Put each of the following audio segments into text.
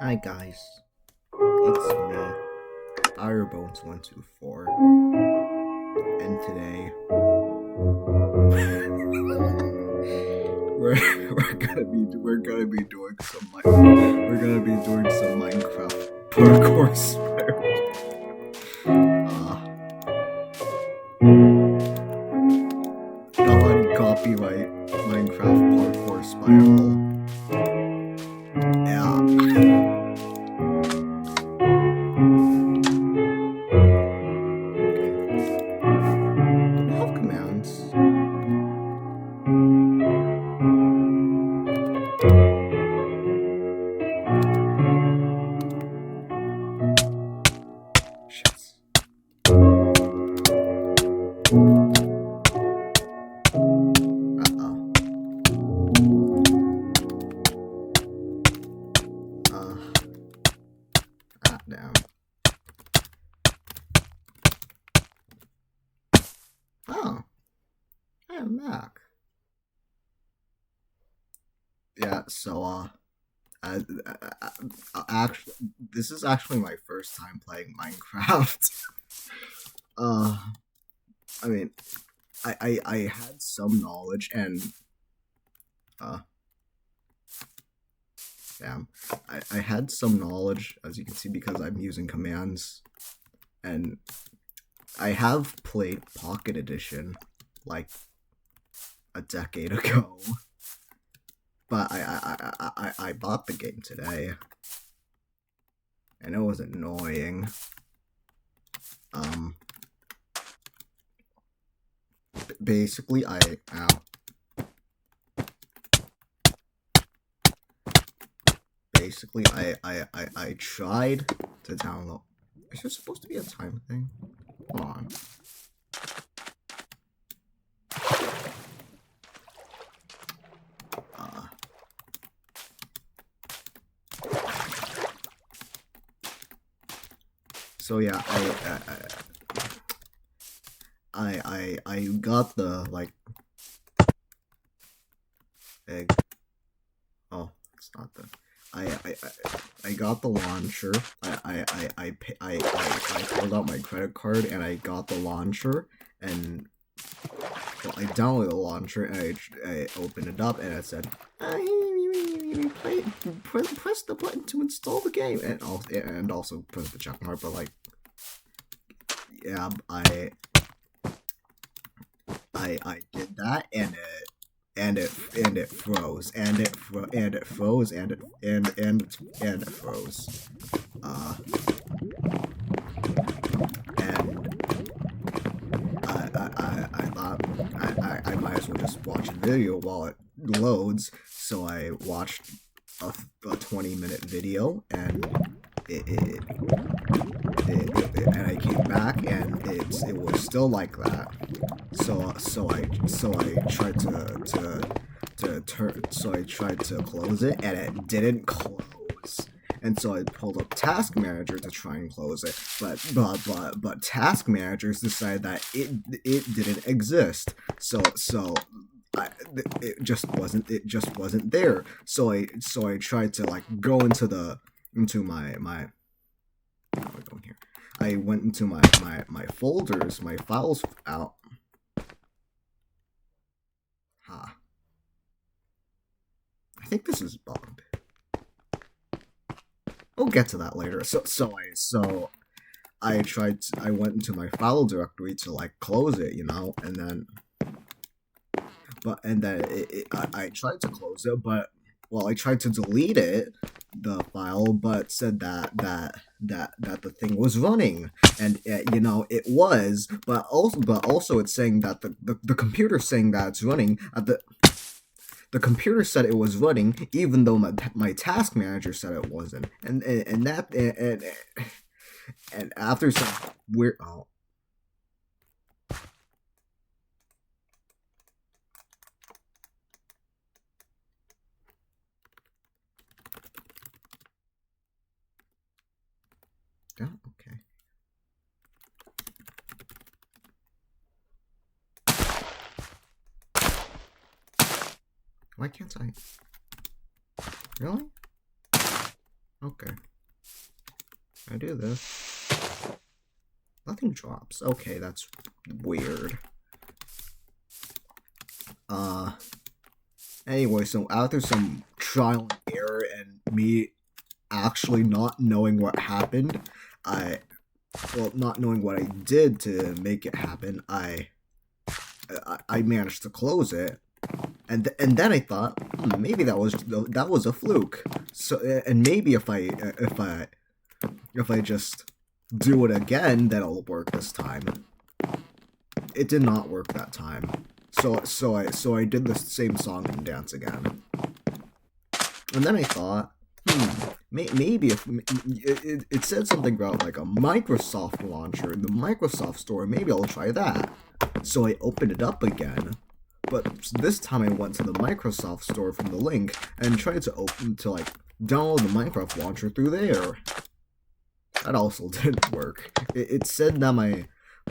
Hi guys, it's me, Firebones124, and today we're we're gonna be doing some Minecraft parkour spiral. Don't copyright Minecraft parkour spiral. Yeah. Do we have commands? Shit. Uh-oh. Damn. Oh, I am back. Yeah, so, actually, this is actually my first time playing Minecraft. uh, I mean, I had some knowledge and, uh, damn, I had some knowledge, as you can see, because I'm using commands, and I have played Pocket Edition, like, a decade ago, but I bought the game today, and it was annoying. Basically, ow. Basically, I tried to download. Is there supposed to be a time thing? Hold on. So yeah, I got the like egg. Oh, it's not the. I got the launcher. I pulled out my credit card and I got the launcher and well, I downloaded the launcher and I opened it up and it said, press the button to install the game and also press the check mark. But like, yeah, I did that and it froze and it froze and it froze. And I thought I might as well just watch a video while it loads. So I watched a 20-minute video and and I came back and it was still like that. So I tried I tried to close it and it didn't close. And so I pulled up Task Manager to try and close it, but Task Managers decided that it didn't exist. So it just wasn't there. So I tried to like go into my how am I going here? I went into my folders, my files out. I think this is bugged. We'll get to that later. I went into my file directory to like close it, and then I tried to close it, but well, I tried to delete it, the file, but said that the thing was running, and it was, but also it's saying that the computer's saying that it's running at the computer said it was running, even though my task manager said it wasn't, and after some weird yeah, okay. Why can't I? Really? Okay. I do this. Nothing drops. Okay, that's weird. Anyway, so after some trial and error and me actually not knowing what happened, not knowing what I did to make it happen, I managed to close it, and then I thought, maybe that was a fluke. So, and maybe if I just do it again, then it'll work this time. It did not work that time. So I did the same song and dance again. And then I thought, maybe if it said something about like a Microsoft launcher in the Microsoft store, maybe I'll try that. So I opened it up again, but this time I went to the Microsoft store from the link and tried to download the Minecraft launcher through there. That also didn't work. It said that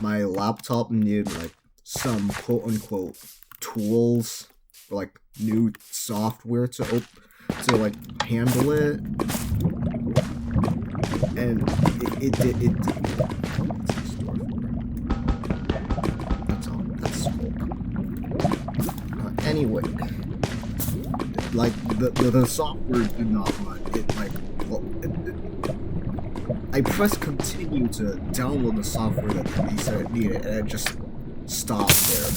my laptop needed like some quote unquote tools or like new software to handle it, and it did. That's smoke. Anyway, like the software did not run. I pressed continue to download the software that they said it needed, and it just stopped there.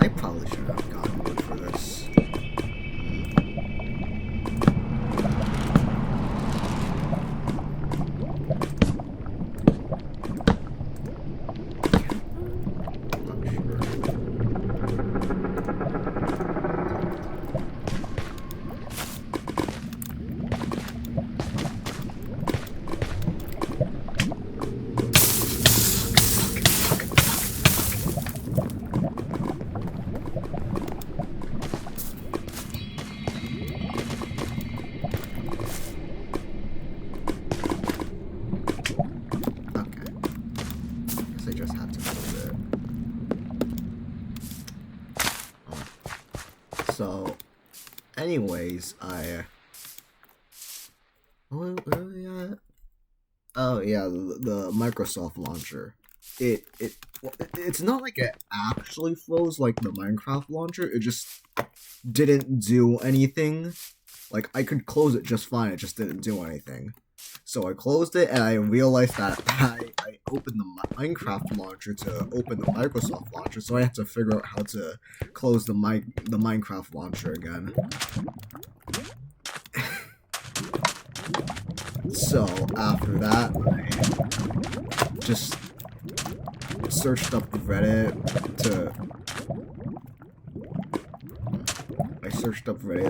I probably should have gotten wood for this. I just have to move it. So, anyways, oh yeah, the Microsoft launcher. It's not like it actually froze like the Minecraft launcher. It just didn't do anything. Like I could close it just fine. It just didn't do anything. So I closed it, and I realized that I opened the Minecraft launcher to open the Microsoft launcher, so I had to figure out how to close the Minecraft launcher again. So after that, I just searched up Reddit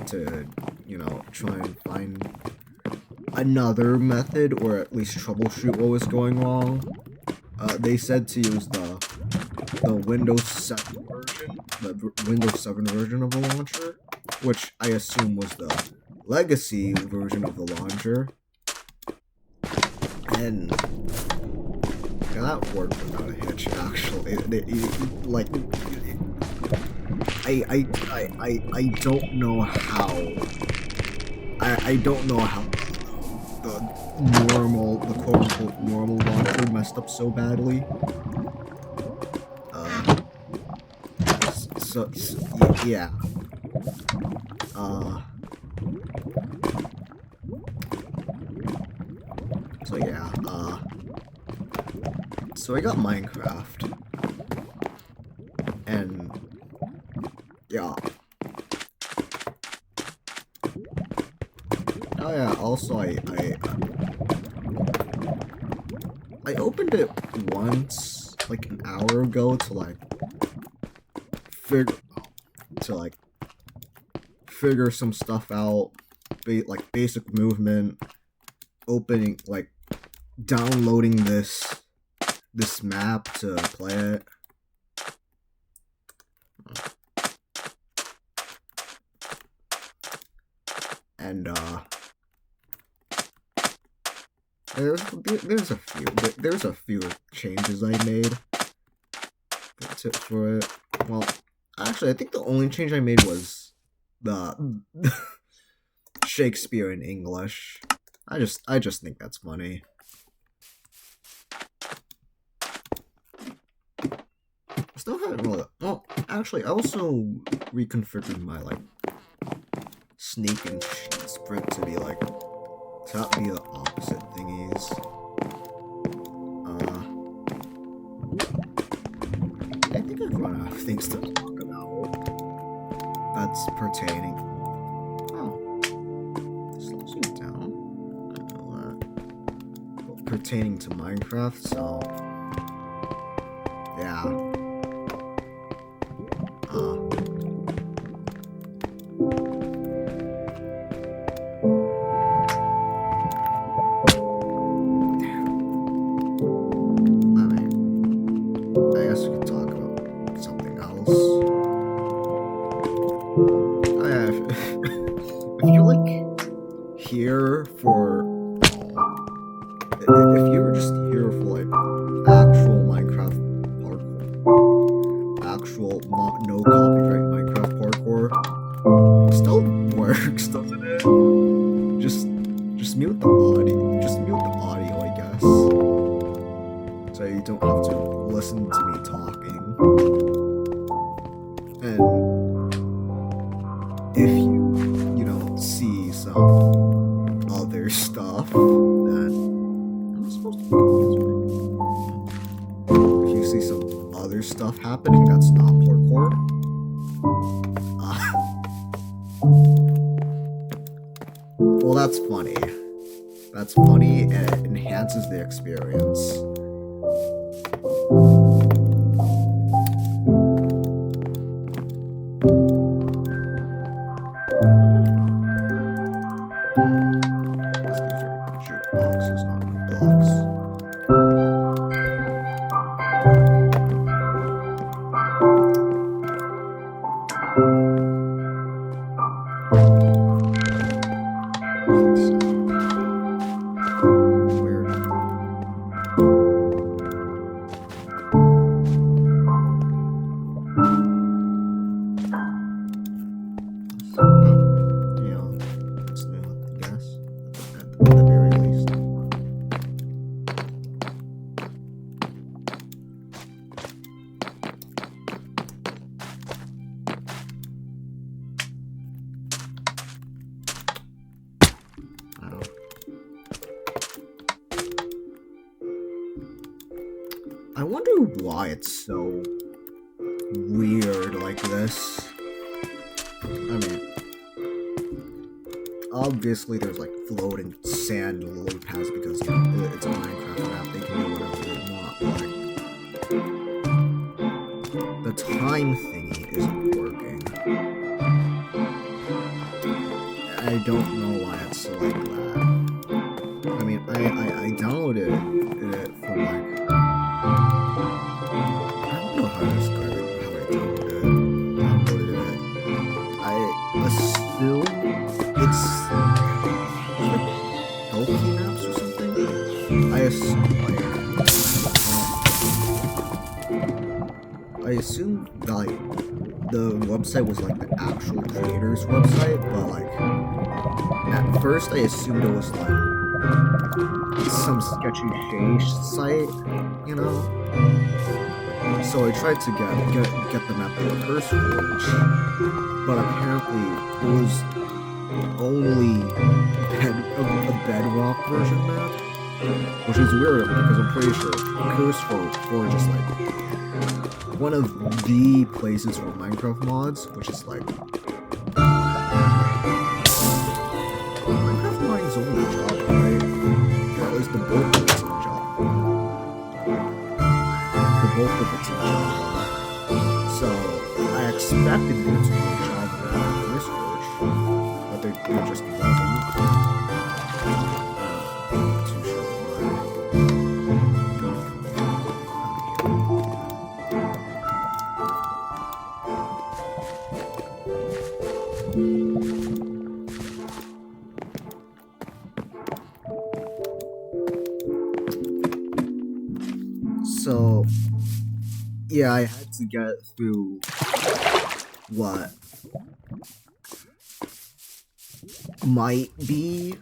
to, you know, try and find another method, or at least troubleshoot what was going wrong. They said to use the Windows 7 version, the Windows 7 version of the launcher, which I assume was the legacy version of the launcher. And yeah, that worked without a hitch. Actually, I don't know how. I don't know how the quote-unquote normal launcher messed up so badly. Yeah. So I got Minecraft, and Yeah. Oh yeah, also I opened it once, like an hour ago, to like figure figure some stuff out, like basic movement, opening, like downloading this map to play it. And there's a few changes I made for it. Well, actually, I think the only change I made was the Shakespeare in English. I just think that's funny. Still haven't really. Well, actually, I also reconfigured my like sneak and sprint to be like the opposite thingies. I think I've run out of things to talk about. That's pertaining. Oh, slows you down. I know that. Well, pertaining to Minecraft, so yeah. I guess we could talk about something else. Oh yeah, if you're like here for, if you're just here for like actual Minecraft parkour, actual no copyright Minecraft parkour, still works, doesn't it? Just mute the audio. Just mute the audio, I guess, so you don't have to listen to me talking. And if you don't see some other stuff, then I'm supposed to be if you see some other stuff happening that's not parkour, well, that's funny. That's funny, and it enhances the experience. Jukeboxes, not blocks. I wonder why it's so weird like this. I mean, obviously there's like floating sand lily pads because, you know, it's a Minecraft map, they can do whatever they want, but like, the time thingy isn't working. I don't know why it's like that. I mean, I downloaded it from like, I don't know how to describe it, how I downloaded it. I assume it's healthy maps or something. I assume like the website was like the actual creator's website, but like at first I assumed it was like some sketchy Shade site, you know. So I tried to get the map to the first page, but apparently it was only a bedrock version map. which is weird because I'm pretty sure Curse for just like one of the places for Minecraft mods, which is like Minecraft modding's only job, right? Yeah, at least the bulk of it's a job. The bulk of it's a job. So I expected there to be a job in the first verse, but there just wasn't. Not too sure why. So, yeah, I had to get through what might be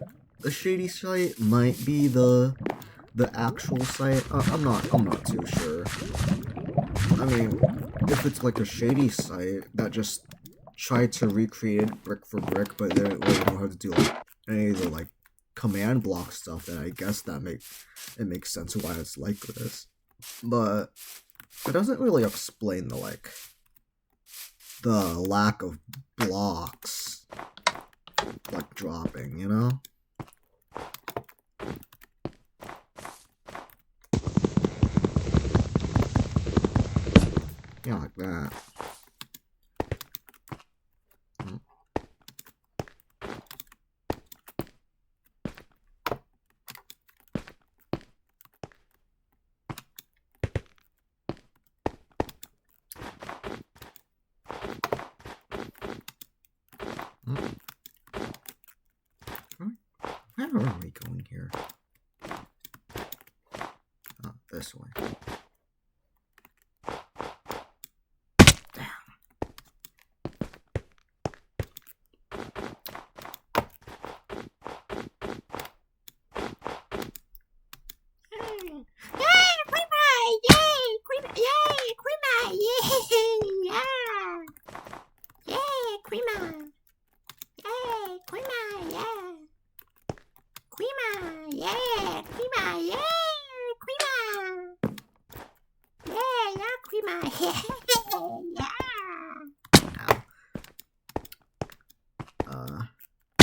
a shady site, might be the actual site. I'm not too sure. I mean, if it's like a shady site that just tried to recreate it brick for brick, but they didn't really know how to do like any of the like command block stuff, then I guess it makes sense why it's like this. But it doesn't really explain the lack of blocks like dropping, you know? Yeah, like that. Where are we going here? Oh, this way. Damn.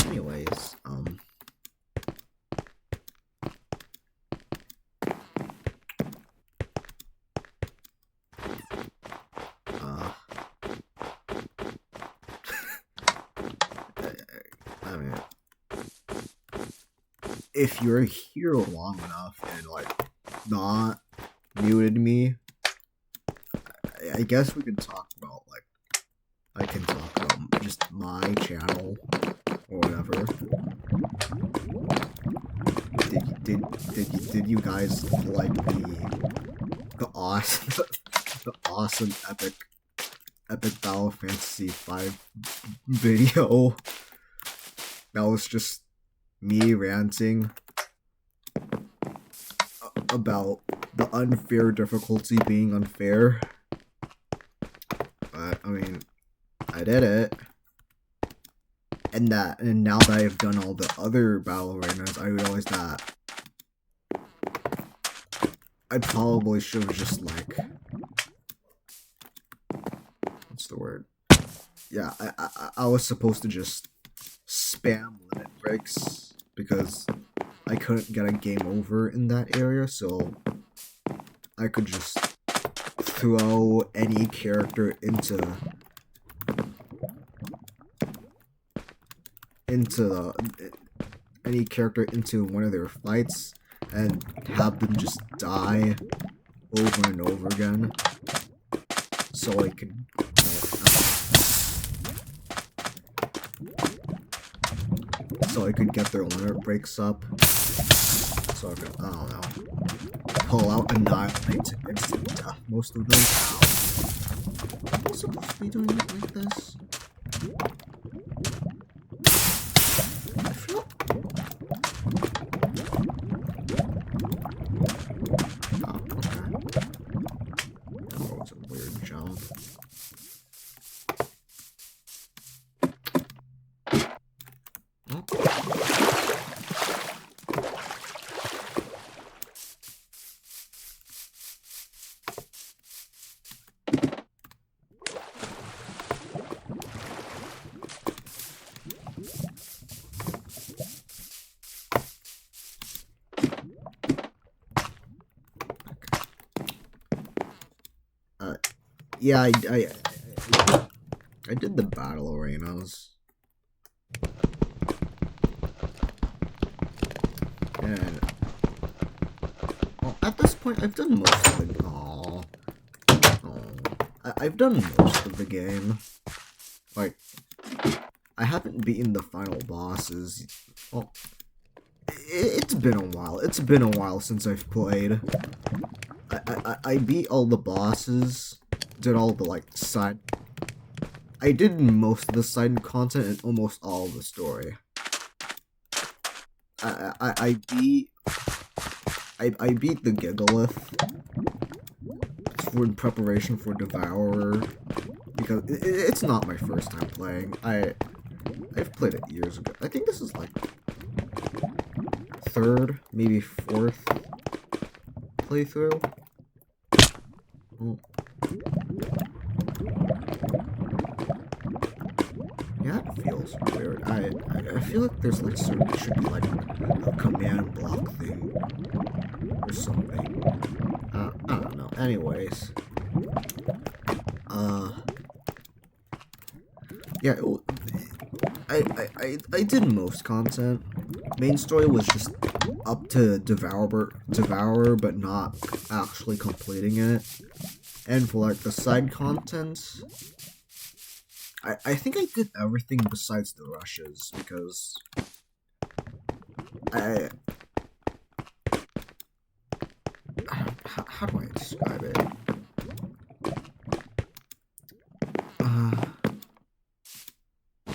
Anyways, I mean, if you're here long enough and like not muted me, I guess we can talk about like I can talk about just my channel or whatever. Did you guys like the awesome the awesome epic Battle Fantasy 5 video? That was just me ranting about the unfair difficulty being unfair. But I mean, I did it. And now that I've done all the other battle arenas, I realized that I probably should have just like, what's the word? Yeah, I was supposed to just spam limit breaks because I couldn't get a game over in that area, so I could just throw any character into one of their fights and have them just die over and over again, so I could get their limit breaks up, so I could, I don't know, pull out Annihilate to instant death most of them. Am I supposed to be doing it like this? I feel... Oh, okay. That was a weird jump. Yeah, I did the battle arenas. And well, at this point, I've done most of it. I've done most of the game. Like, I haven't beaten the final bosses. Well, it's been a while. It's been a while since I've played. I beat all the bosses. Did all the, like, side... I did most of the side content and almost all of the story. I beat... I beat the Gigalith in preparation for Devourer, because it's not my first time playing. I've played it years ago. I think this is like third, maybe fourth playthrough. Oh. Yeah, it feels weird. I feel like there's like should be like a command block thing or something. I don't know. Anyways, yeah, I did most content. Main story was just up to Devourer, but not actually completing it. And for like the side content, I think I did everything besides the rushes, because how do I describe it?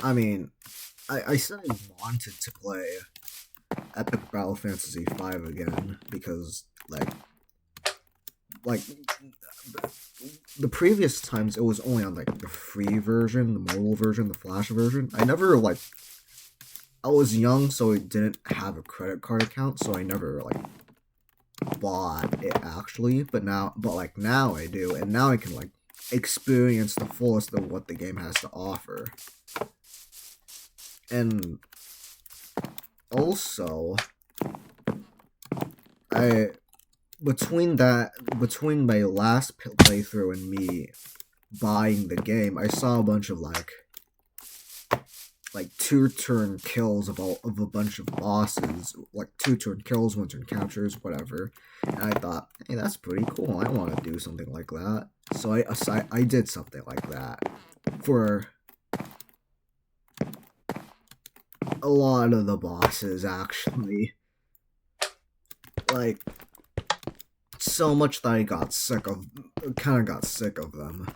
I mean, I said I wanted to play Epic Battle Fantasy V again, because, like, the previous times it was only on, like, the free version, the mobile version, the Flash version. I never, like, I was young, so I didn't have a credit card account, so I never, like, bought it actually, but now I do, and now I can, like, experience the fullest of what the game has to offer. And also, between my last playthrough and me buying the game, I saw a bunch of like 2-turn kills of a bunch of bosses, like 2-turn kills, 1-turn captures, whatever. And I thought, hey, that's pretty cool. I want to do something like that. So I did something like that for a lot of the bosses, actually. Like, so much that I got sick of them.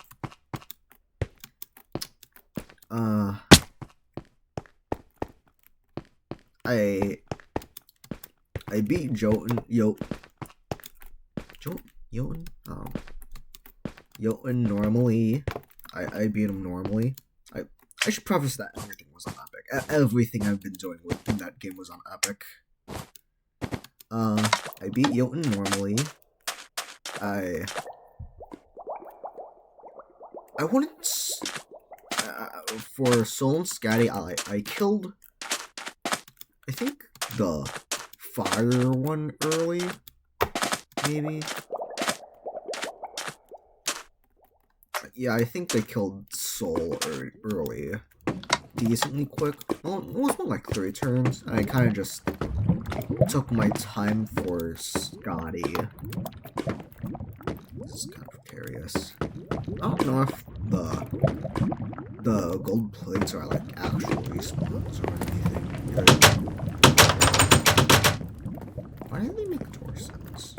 I beat Jotun normally. I beat him normally. I should preface that everything was on Epic. Everything I've been doing in that game was on Epic. I beat Jotun normally. I wanted for Soul and Scatty. I killed, I think, the fire one early, maybe. Yeah, I think they killed Soul early, decently quick. Well, it was more like 3 turns. I kind of just took my time for Scotty. This is kind of precarious. I don't know if the gold plates are like actual respawns or anything. Why do they make door sounds?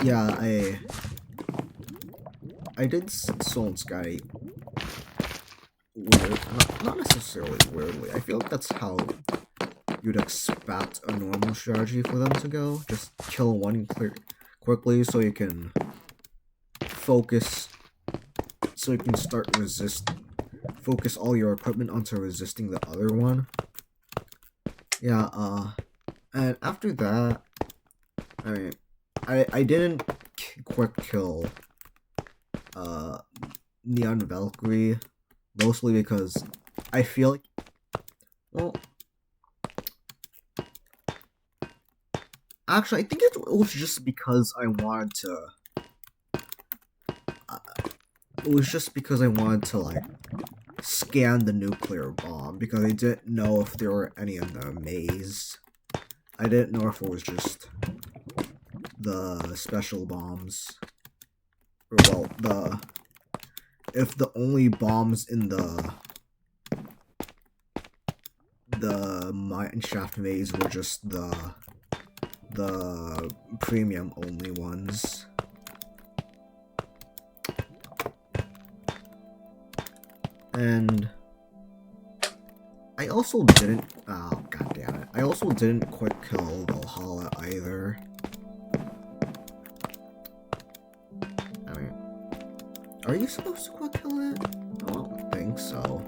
Yeah, I did Soul and Sky weird, not necessarily weirdly. I feel like that's how you'd expect a normal strategy for them to go. Just kill one quickly so you can focus, so you can focus all your equipment onto resisting the other one. Yeah, and after that, I didn't quick kill Neon Valkyrie, mostly because I feel like, well, Actually, I think it was just because I wanted to. It was just because I wanted to like scan the nuclear bomb because I didn't know if there were any in the maze. I didn't know if it was just the special bombs, or well, if the only bombs in the mineshaft maze were just the premium only ones. And I also didn't, oh god damn it, I also didn't quite kill Valhalla either. I mean, are you supposed to quick kill it? I don't think so.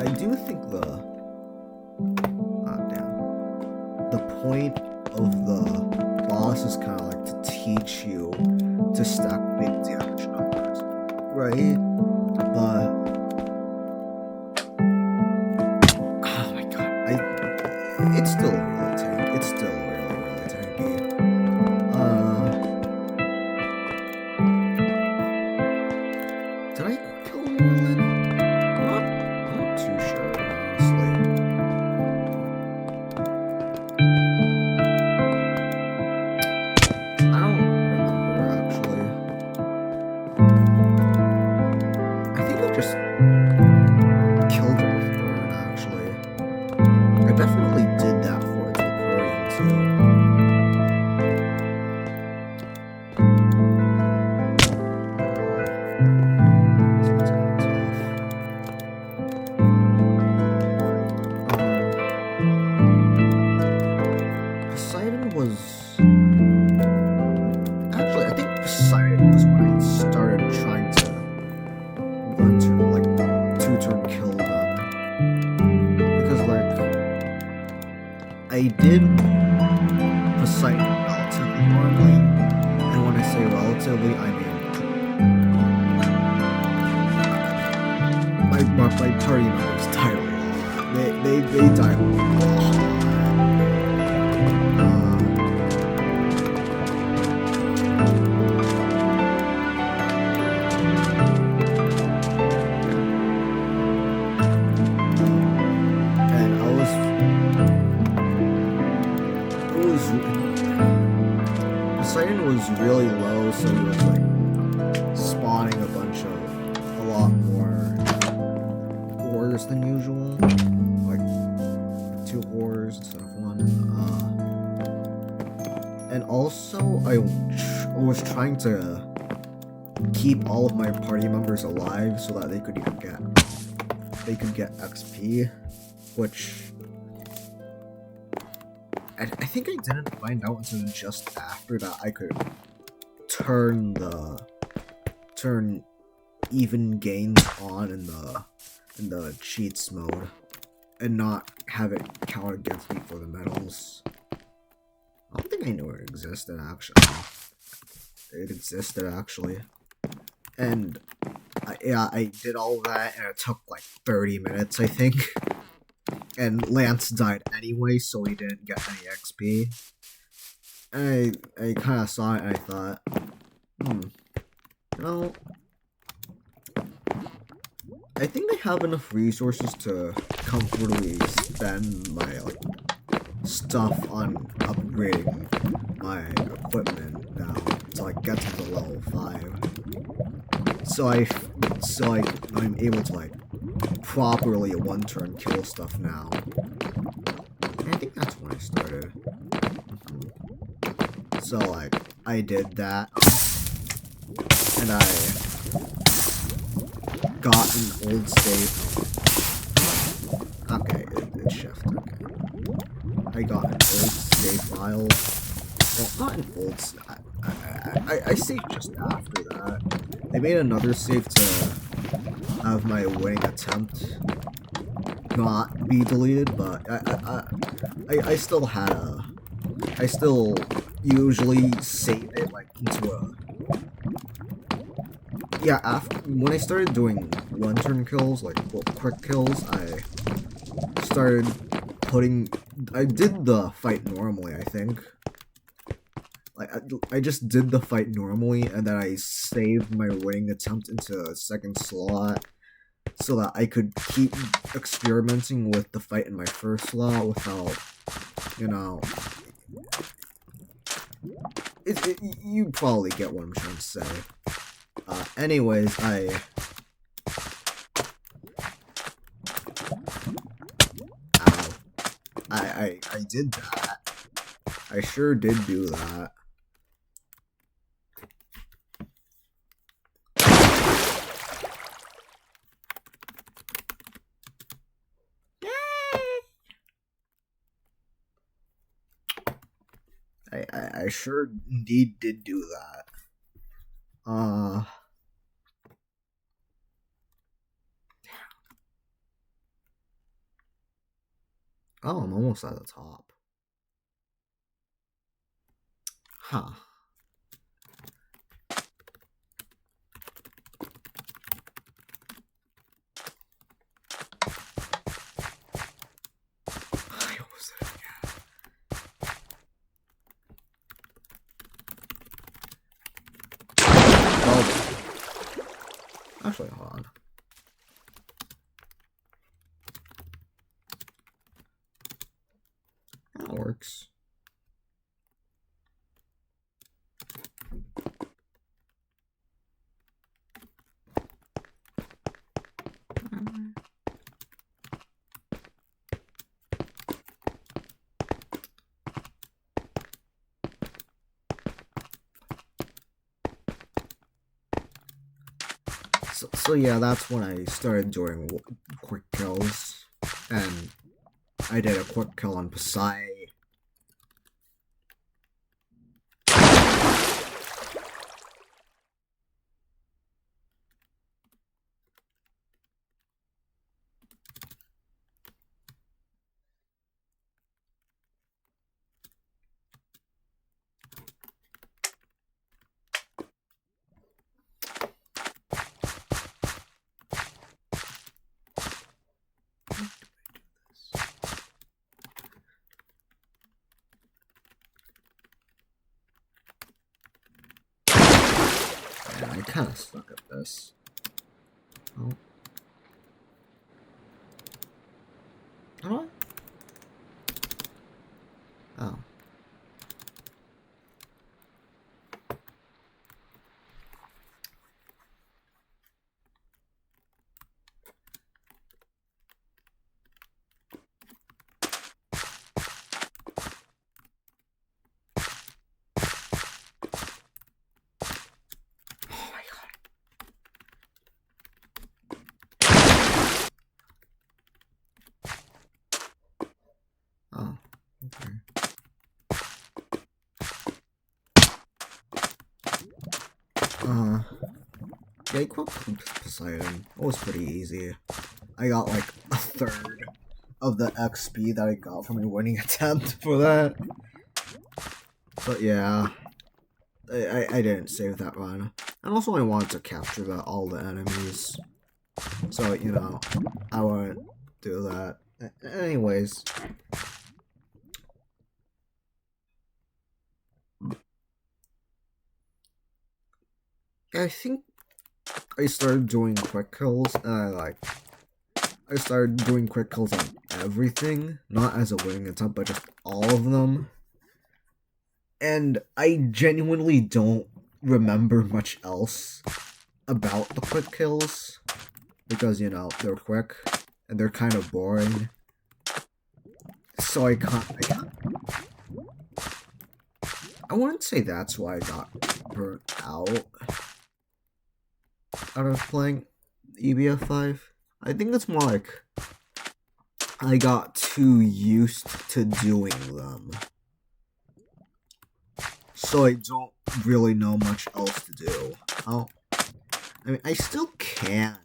I do think the point of the boss is kind of like to teach you to stack big damage numbers, right? But oh my god, it's still really tanky. It's still really tanky. Did I kill Merlin? I'm not too sure, honestly. I don't remember, actually. I think I just killed her with Burn, actually. I definitely did that for its Vaporeon, too. Poseidon was... Actually, I think Poseidon was when I started trying to two-turn kill them. Because, like, I did Poseidon relatively normally, and when I say relatively, I mean my party members died a lot. They died a lot. Poseidon was really low, so he was like spawning a lot more ores than usual, like 2 ores instead of 1. And also, I was trying to keep all of my party members alive so that they could get XP, which I think I didn't find out until just after that I could turn even gains on in the cheats mode and not have it count against me for the medals. I don't think I knew it existed actually. It existed actually. And I did all that and it took like 30 minutes I think. And Lance died anyway, so he didn't get any XP. And I kind of saw it and I thought, you know, I think I have enough resources to comfortably spend my stuff on upgrading my equipment now to get to the level 5. So I'm able to properly one-turn kill stuff now. And I think that's when I started. So I did that, and I got an old save. Okay, it shifted. Okay, I got an old save file. Well, not an old. I saved just after that. I made another save to have my winning attempt not be deleted, but I still had a. I still usually save it into a. Yeah, when I started doing one-turn kills, quick kills, started I did the fight normally, I think. Like, I just did the fight normally, and then I saved my winning attempt into a second slot, so that I could keep experimenting with the fight in my first slot without, you know... you probably get what I'm trying to say. Anyways, Ow. I did that. I sure did do that. I sure indeed did do that. Oh, I'm almost at the top. Huh. I almost did it again. Oh. Actually, hold on. That works. So yeah, that's when I started doing quick kills, and I did a quick kill on Psy. Yeah, I kind of suck at this. Oh. Huh? Oh. Oh my god. Oh, okay. Yeah, quick Poseidon. It was pretty easy. I got like a third of the XP that I got from my winning attempt for that. But yeah, I didn't save that run. And also I wanted to capture all the enemies. So, you know, I wouldn't do that. Anyways. I think I started doing quick kills, and I started doing quick kills on everything, not as a winning attempt, but just all of them. And I genuinely don't remember much else about the quick kills, because, you know, they're quick, and they're kind of boring. So I wouldn't say that's why I got burnt out of playing EBF 5. I think it's more like I got too used to doing them. So I don't really know much else to do. I mean, I still can.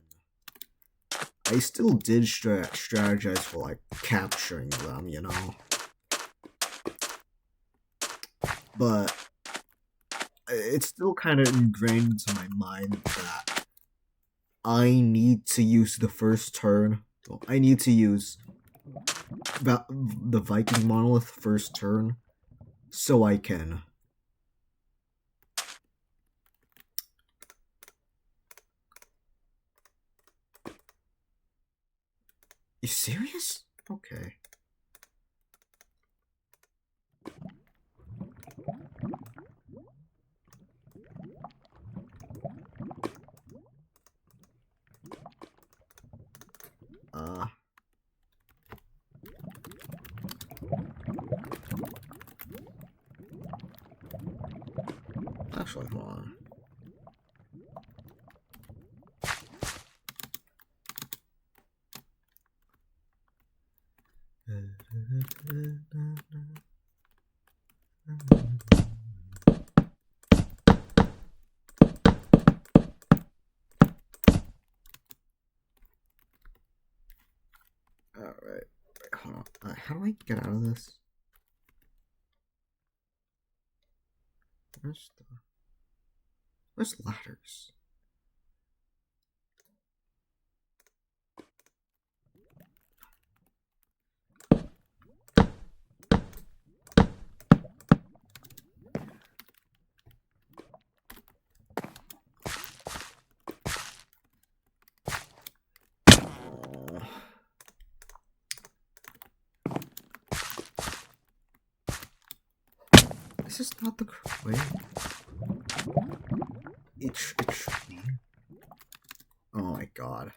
I still did strategize for, like, capturing them, you know? But it's still kind of ingrained into my mind that I need to use the first turn. Well, I need to use the Viking monolith first turn, so I can. You serious? Okay. Actually, hold on. Alright. Wait, hold on. How do I get out of this? Where's ladders? This is not the correct way. It should be. Oh my god.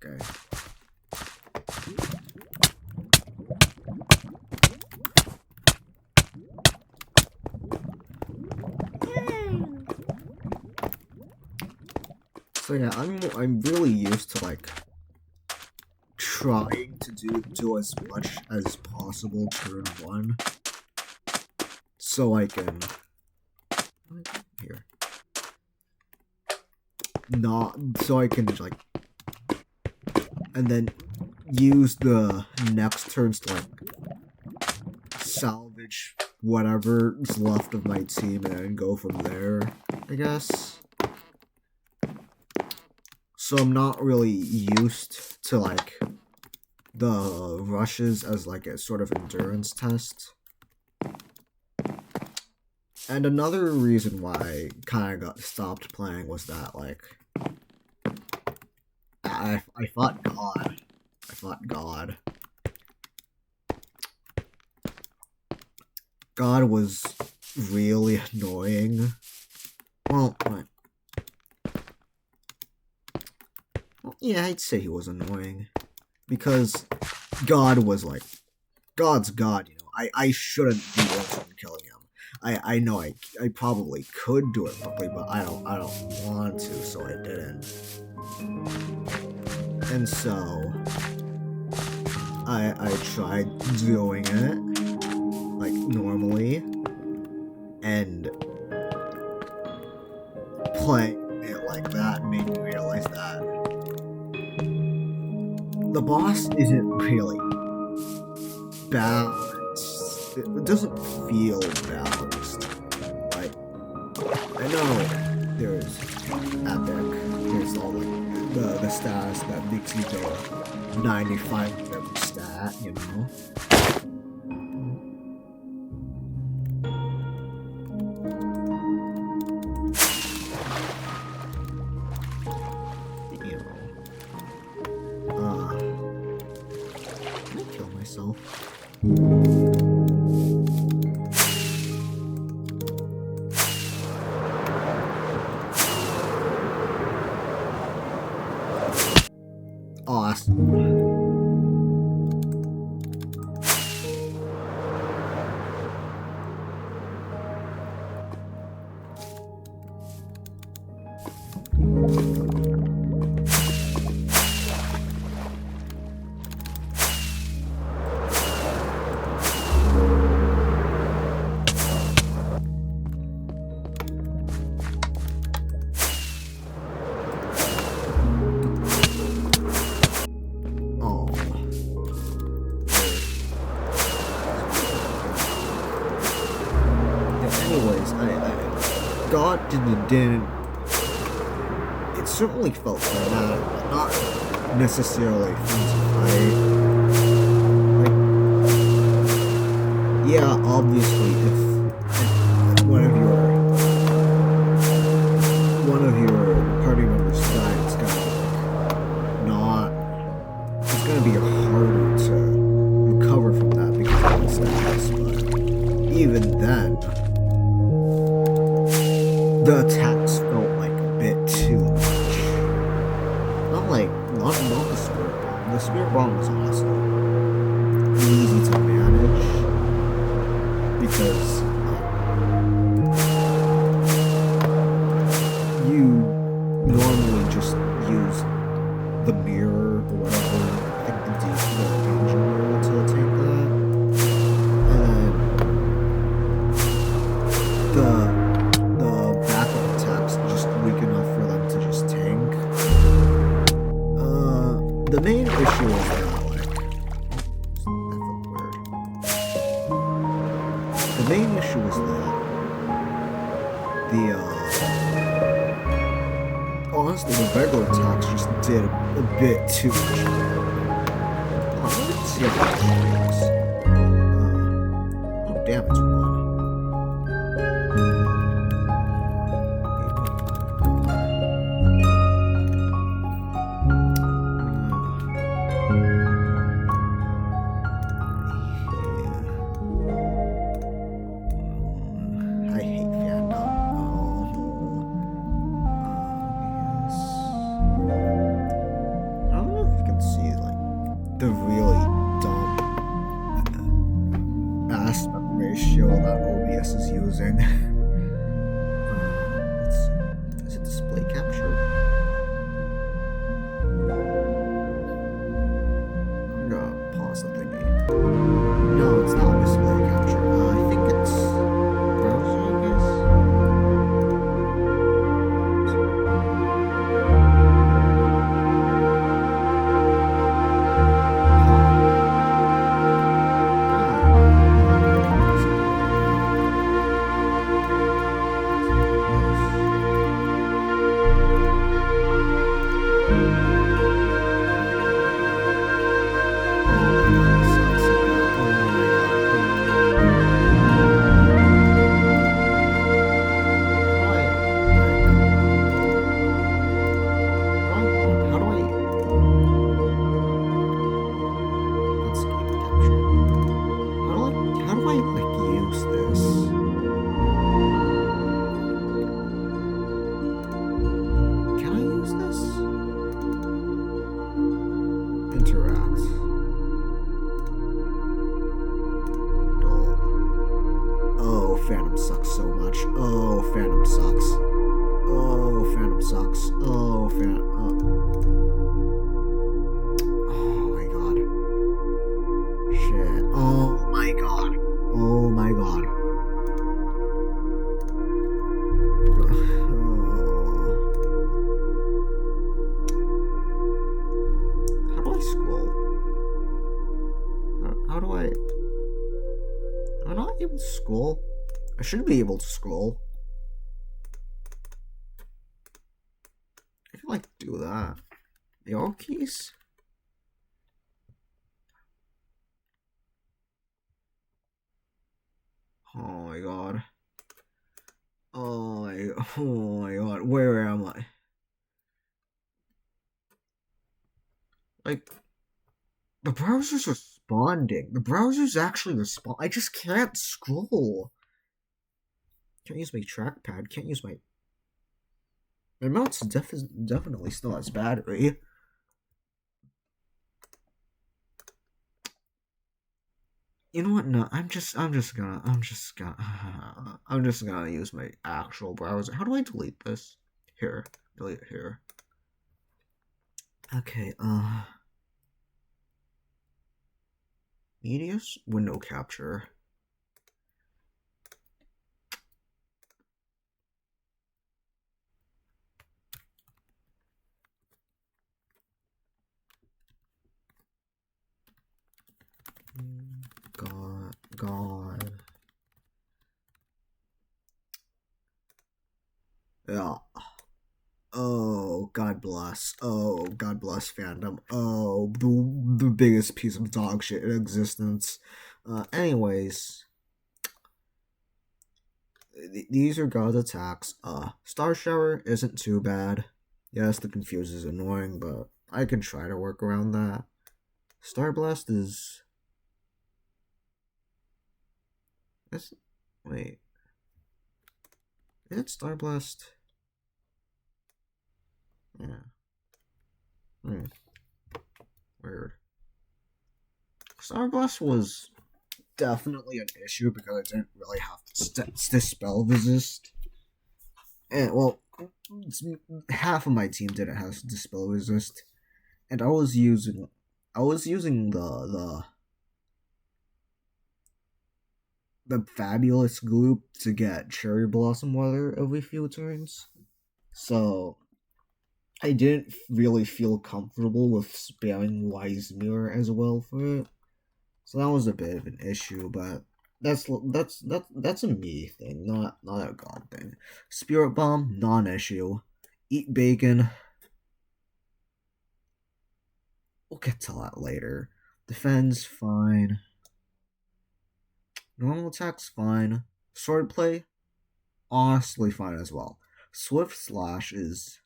Okay. So yeah, I'm really used to like trying to do as much as possible turn one, so I can here not so I can like and then use the next turns to like salvage whatever's left of my team and then go from there, I guess. So I'm not really used to like the rushes as like a sort of endurance test. And another reason why I kind of got stopped playing was that like I fought God. I fought God. God was really annoying. Well, yeah, I'd say he was annoying. Because God was like, God's God, you know. I shouldn't be one killing him. I know I probably could do it properly, but I don't want to, so I didn't. And so I tried doing it like normally and playing it like that made me realize that the boss isn't really balanced. It doesn't feel balanced. Like, I know there's epic, there's all like the stats that makes you go 95 with every stat, you know? Awesome. not did it didn't. It certainly felt dramatic, but not necessarily fun to fight. Like, yeah, obviously, if one of your party members died, it's gonna be harder to recover from that because of the status. But even then, the attacks felt like a bit too much. Not the spirit bomb. The spirit bomb was awesome, easy to manage because you normally just use the mirror or whatever, I think the danger mirror to tank that, and then the backup attacks are just weak enough for them to just tank. The main issue is that, the main issue is that honestly, the regular attacks just did a bit too much. Let's see how it is. Oh, damn, it's one. I hate fandom. I don't know if you can see the really dumb aspect ratio that OBS is using. Is it display capture? I'm gonna pause the thingy. No, it's not display capture. I think it's browser, I guess. Phantom sucks so much. Oh, Phantom sucks. Oh, Phantom sucks. Oh, Phantom. Oh my god. Shit. Oh my god. Oh my god. How do I scroll? How do I... Am I not able to scroll? I should be able to scroll. I can do that. The arrow keys? Oh my god. Oh my god. Where am I? The browser's responding. The browser's actually respond. I just can't scroll. Can't use my trackpad. Can't use my mouse. Definitely still has battery. You know what? No, I'm just gonna use my actual browser. How do I delete this? Here, delete it here. Okay. Media's window capture. God. God bless. Oh, God bless fandom. Oh, the biggest piece of dog shit in existence. Anyways, these are God's attacks. Star Shower isn't too bad. Yes, the confuse is annoying, but I can try to work around that. Star Blast is. Is wait. Is it Star Blast? Yeah. Weird. Star Blast was definitely an issue because I didn't really have to spell resist. And well, half of my team didn't have dispel resist, and I was using the fabulous gloop to get cherry blossom weather every few turns. So I didn't really feel comfortable with spamming wise mirror as well for it. So that was a bit of an issue, but that's a me thing, not a god thing. Spirit bomb, non-issue. Eat bacon. We'll get to that later. Defense, fine. Normal attack's fine. Swordplay, honestly fine as well. Swift slash is.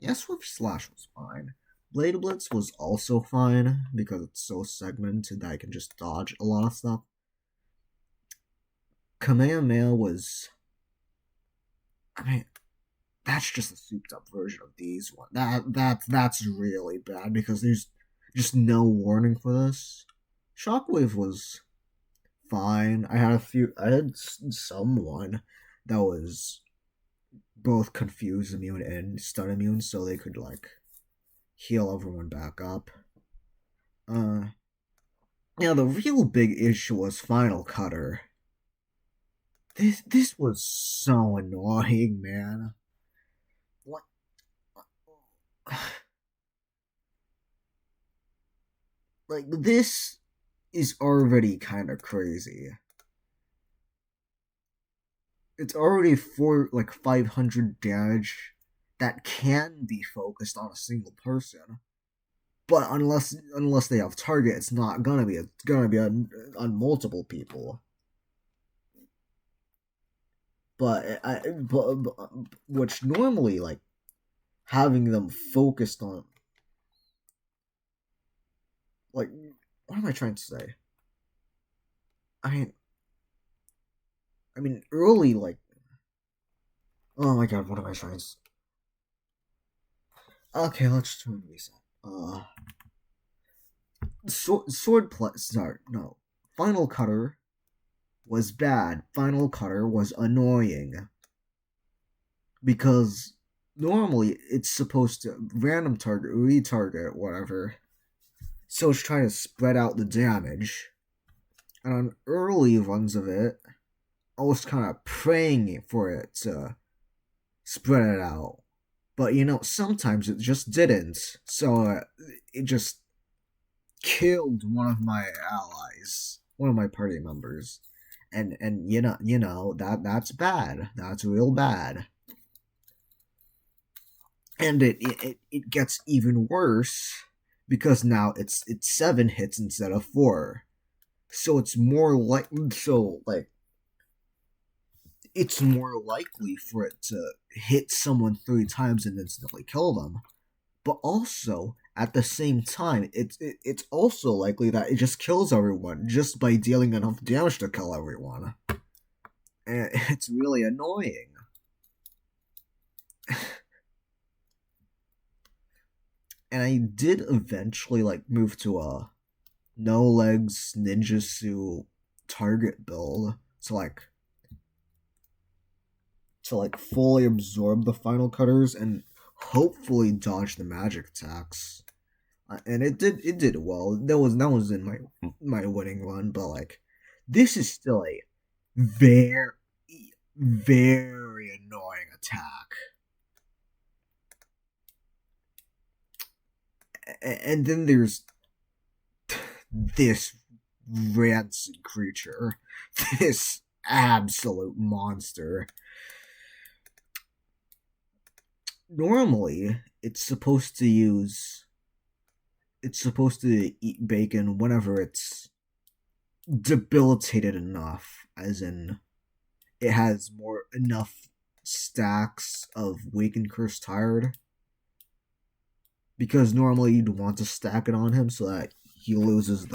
Yeah, Swift slash was fine. Blade Blitz was also fine because it's so segmented that I can just dodge a lot of stuff. Kamehameha was. I mean, that's just a souped up version of these one. That's really bad because there's just no warning for this. Shockwave was fine. I had someone that was both confused immune and stun immune, so they could like heal everyone back up. Uh, yeah, the real big issue was Final Cutter. This was so annoying, man. What? Like this is already kind of crazy. It's already for like 500 damage that can be focused on a single person. But unless they have target, it's not gonna be. It's gonna be on multiple people. But which normally like having them focused on like what am I trying to say? I mean, early like oh my god, what am I trying to? Okay, let's turn reset. Sword plus sorry no, Final Cutter was bad. Final Cutter was annoying because normally it's supposed to random target, retarget, whatever. So it's trying to spread out the damage. And on early runs of it, I was kind of praying for it to spread it out. But sometimes it just didn't. So it just killed one of my allies, one of my party members. And that's bad. That's real bad. And it gets even worse because now it's 7 hits instead of 4. So it's more like it's more likely for it to hit someone 3 times and instantly kill them. But also at the same time, it's also likely that it just kills everyone just by dealing enough damage to kill everyone. And it's really annoying. And I did eventually move to a no legs ninjutsu target build to fully absorb the final cutters and hopefully dodge the magic attacks. And it did well. That was in my winning run, but this is still a very very annoying attack. And then there's this rancid creature, this absolute monster. Normally, it's supposed to eat bacon whenever it's debilitated enough, as in it has more enough stacks of Wake and Curse Tired, because normally you'd want to stack it on him so that he loses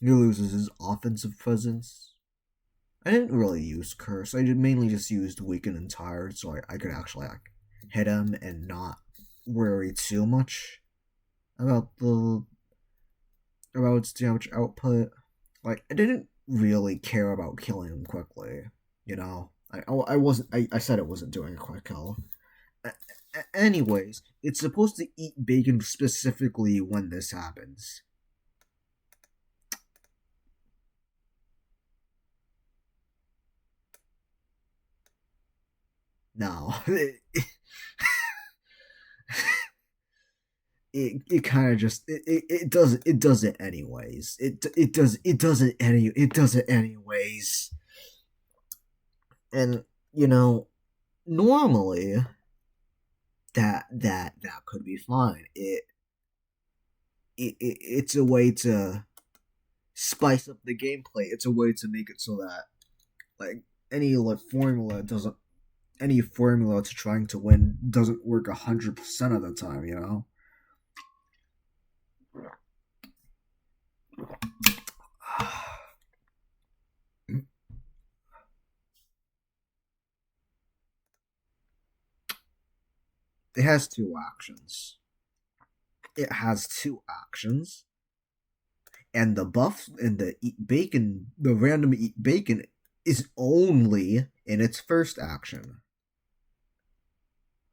his offensive presence. I didn't really use Curse. I mainly just used Weaken and Tired so I could actually like hit him and not worry too much about its damage output. Like, I didn't really care about killing him quickly. You know, I wasn't. I said it wasn't doing a quick kill. Anyways, it's supposed to eat bacon specifically when this happens. No, it kind of just it does it anyways. It does it anyways. And you know, normally that could be fine. It's a way to spice up the gameplay. It's a way to make it so that like any formula to trying to win doesn't work 100% of the time. You know. It has two actions. It has two actions, and the buff and the eat bacon, the random eat bacon, is only in its first action.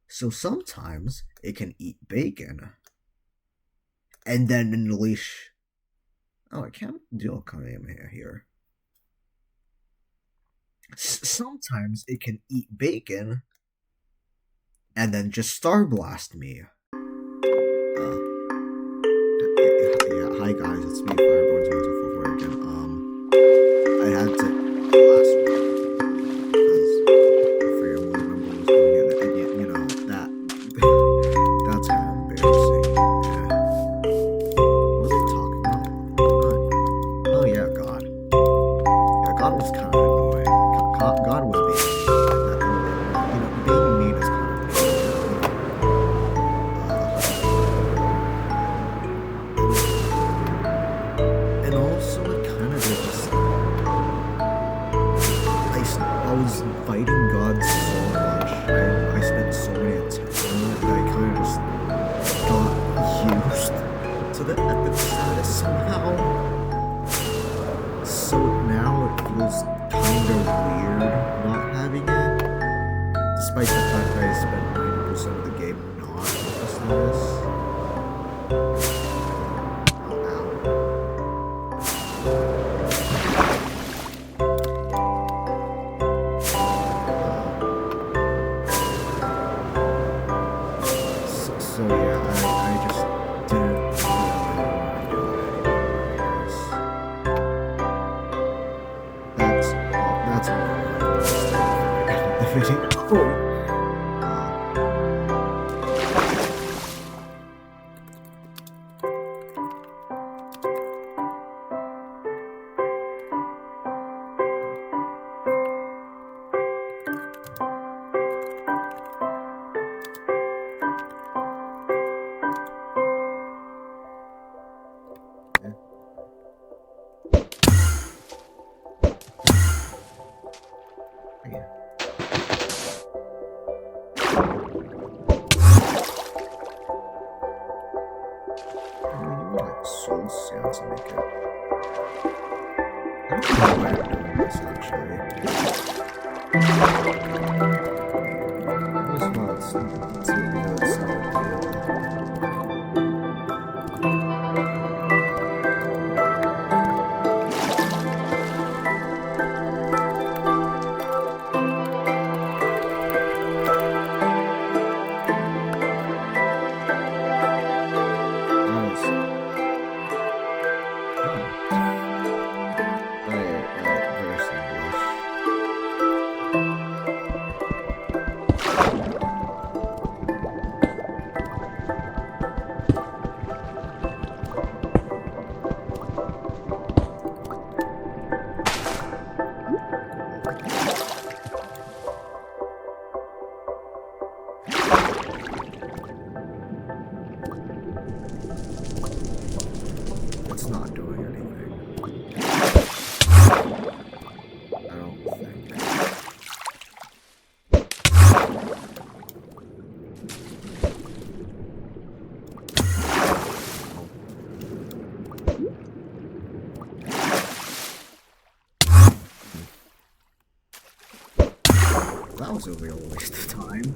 So sometimes it can eat bacon, and then unleash. Oh, I can't do a Kamehameha here. Sometimes it can eat bacon, and then just Star Blast me. Yeah, hi guys, it's me, Fireborn 244 again. I had to last week because I forget what number was going in, and you know that that's kind of embarrassing. Yeah. What was I talking about? Oh yeah, God. Yeah, God was kind of annoying. God was being being mean is kind of and also it kind of just I was fighting God so much. I spent so many attempts on it that I kind of just got used to the epic status somehow. So now it feels kind of weird not having it, despite the fact that I spent 90% of the game not with the status. So yeah, I just didn't really want to do it anyways. That's all the video. Soul sounds to make it. I don't know why I'm doing this actually. This was it's a really solid It's not doing anything. I don't think. That was a real waste of time.